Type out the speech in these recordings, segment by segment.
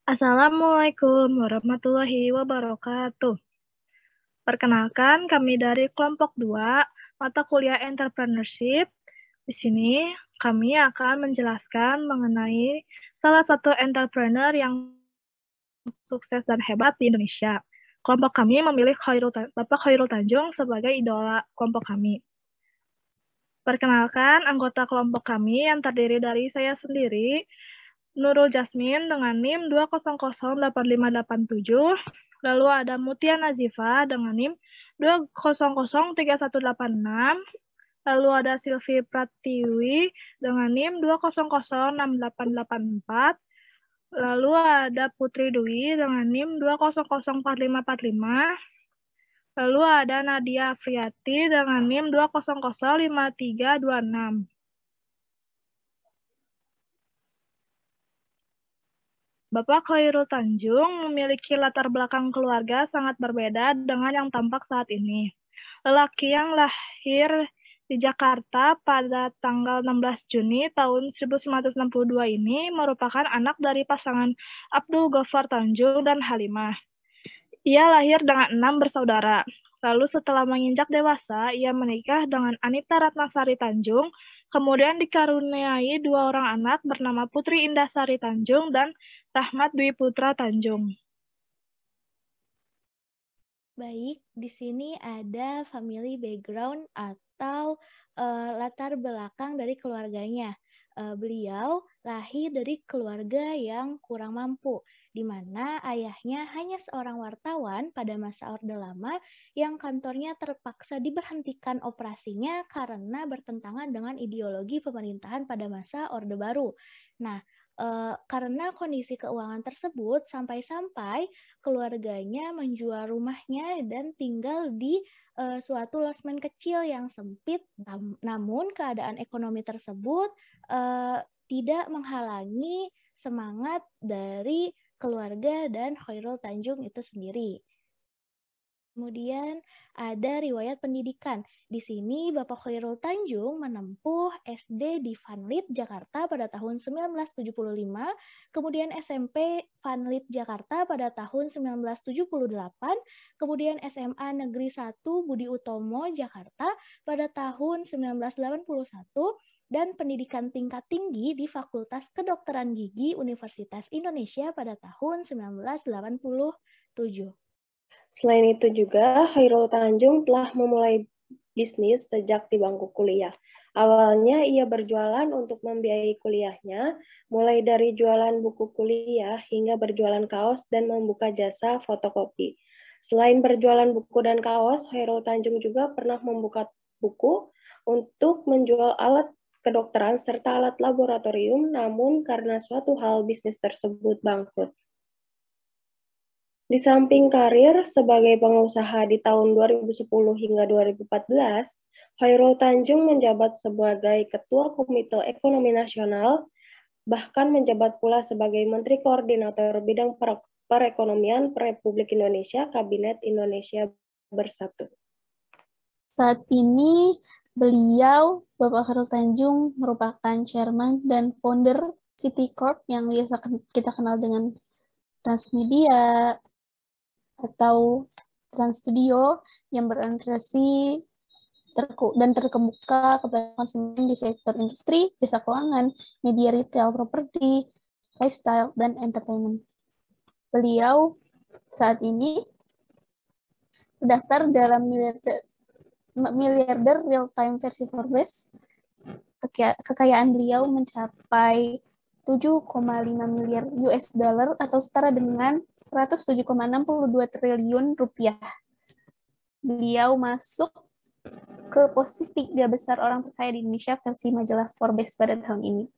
Assalamualaikum warahmatullahi wabarakatuh. Perkenalkan, kami dari kelompok 2, mata kuliah entrepreneurship. Di sini kami akan menjelaskan mengenai salah satu entrepreneur yang sukses dan hebat di Indonesia. Kelompok kami memilih Bapak Khairul Tanjung sebagai idola kelompok kami. Perkenalkan, anggota kelompok kami yang terdiri dari saya sendiri, Nurul Jasmine dengan NIM 2008587, lalu ada Mutia Nazifa dengan NIM 2003186, lalu ada Silvi Pratiwi dengan NIM 2006884, lalu ada Putri Dwi dengan NIM 2004545, lalu ada Nadia Afriati dengan NIM 2005326. Bapak Khairul Tanjung memiliki latar belakang keluarga sangat berbeda dengan yang tampak saat ini. Lelaki yang lahir di Jakarta pada tanggal 16 Juni tahun 1962 ini merupakan anak dari pasangan Abdul Ghaffar Tanjung dan Halimah. Ia lahir dengan 6 bersaudara. Lalu setelah menginjak dewasa, ia menikah dengan Anita Ratnasari Tanjung, kemudian dikaruniai 2 orang anak bernama Putri Indasari Tanjung dan Rahmat Dwi Putra Tanjung. Baik, di sini ada family background atau latar belakang dari keluarganya. Beliau lahir dari keluarga yang kurang mampu, di mana ayahnya hanya seorang wartawan pada masa Orde Lama yang kantornya terpaksa diberhentikan operasinya karena bertentangan dengan ideologi pemerintahan pada masa Orde Baru. Nah, karena kondisi keuangan tersebut sampai-sampai keluarganya menjual rumahnya dan tinggal di suatu losmen kecil yang sempit. Namun keadaan ekonomi tersebut tidak menghalangi semangat dari keluarga dan Khairul Tanjung itu sendiri. Kemudian ada riwayat pendidikan. Di sini Bapak Khairul Tanjung menempuh SD di Vanlit, Jakarta pada tahun 1975, kemudian SMP Vanlit, Jakarta pada tahun 1978, kemudian SMA Negeri 1 Budi Utomo, Jakarta pada tahun 1981, dan pendidikan tingkat tinggi di Fakultas Kedokteran Gigi Universitas Indonesia pada tahun 1987. Selain itu juga, Khairul Tanjung telah memulai bisnis sejak di bangku kuliah. Awalnya ia berjualan untuk membiayai kuliahnya, mulai dari jualan buku kuliah hingga berjualan kaos dan membuka jasa fotokopi. Selain berjualan buku dan kaos, Khairul Tanjung juga pernah membuka buku untuk menjual alat kedokteran serta alat laboratorium, namun karena suatu hal bisnis tersebut bangkrut. Di samping karir sebagai pengusaha di tahun 2010 hingga 2014, Khairul Tanjung menjabat sebagai Ketua Komite Ekonomi Nasional, bahkan menjabat pula sebagai Menteri Koordinator Bidang Perekonomian Republik Indonesia, Kabinet Indonesia Bersatu. Saat ini, beliau, Bapak Khairul Tanjung, merupakan chairman dan founder City Corp yang biasa kita kenal dengan Transmedia atau Trans Studio yang berorientasi dan terkemuka kepada konsumen di sektor industri, jasa keuangan, media retail, properti, lifestyle, dan entertainment. Beliau saat ini terdaftar dalam miliarder real-time versi Forbes. Kekayaan beliau mencapai 7,5 miliar US dollar atau setara dengan 107,62 triliun rupiah. Beliau masuk ke posisi 3 besar orang terkaya di Indonesia versi majalah Forbes pada tahun ini.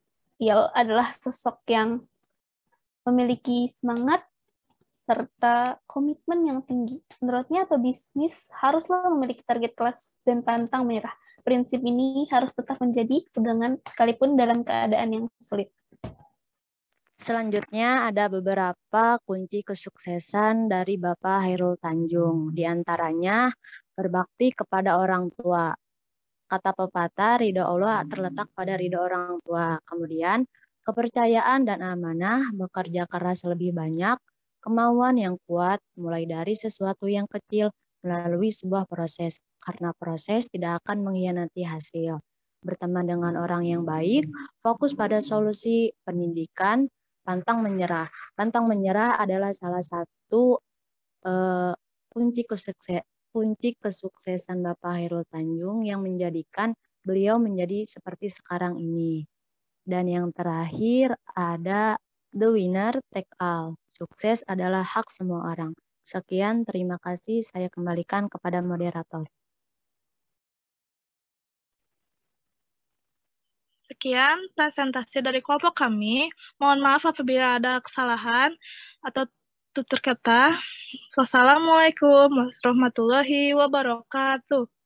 Ia adalah sosok yang memiliki semangat serta komitmen yang tinggi. Menurutnya, pebisnis haruslah memiliki target kelas dan pantang menyerah. Prinsip ini harus tetap menjadi pegangan sekalipun dalam keadaan yang sulit. Selanjutnya ada beberapa kunci kesuksesan dari Bapak Khairul Tanjung. Di antaranya berbakti kepada orang tua. Kata pepatah, ridho Allah terletak pada ridho orang tua. Kemudian kepercayaan dan amanah, bekerja keras lebih banyak, kemauan yang kuat, mulai dari sesuatu yang kecil melalui sebuah proses, karena proses tidak akan mengkhianati hasil. Berteman dengan orang yang baik, fokus pada solusi pendidikan, pantang menyerah. Pantang menyerah adalah salah satu kunci kesuksesan Bapak Hairul Tanjung yang menjadikan beliau menjadi seperti sekarang ini. Dan yang terakhir ada the winner take all. Sukses adalah hak semua orang. Sekian, terima kasih. Saya kembalikan kepada moderator. Sekian presentasi dari kelompok kami. Mohon maaf apabila ada kesalahan atau tutur kata. Wassalamualaikum warahmatullahi wabarakatuh.